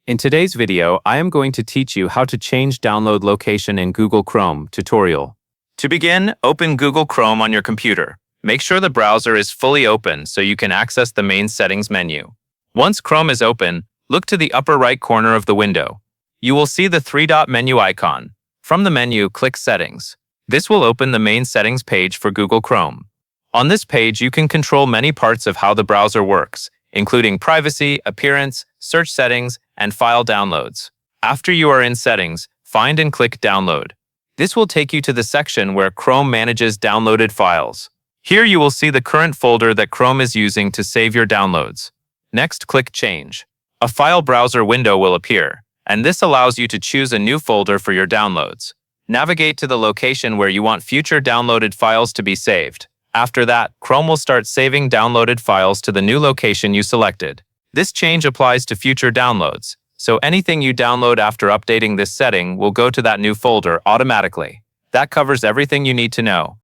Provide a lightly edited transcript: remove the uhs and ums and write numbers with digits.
In today's video, I am going to teach you how to change download location in Google Chrome tutorial. To begin, open Google Chrome on your computer. Make sure the browser is fully open so you can access the main settings menu. Once Chrome is open, look to the upper right corner of the window. You will see the three-dot menu icon. From the menu, click Settings. This will open the main settings page for Google Chrome. On this page, you can control many parts of how the browser works, including privacy, appearance, search settings, and file downloads. After you are in Settings, find and click Download. This will take you to the section where Chrome manages downloaded files. Here you will see the current folder that Chrome is using to save your downloads. Next, click Change. A file browser window will appear, and this allows you to choose a new folder for your downloads. Navigate to the location where you want future downloaded files to be saved. After that, Chrome will start saving downloaded files to the new location you selected. This change applies to future downloads, so anything you download after updating this setting will go to that new folder automatically. That covers everything you need to know.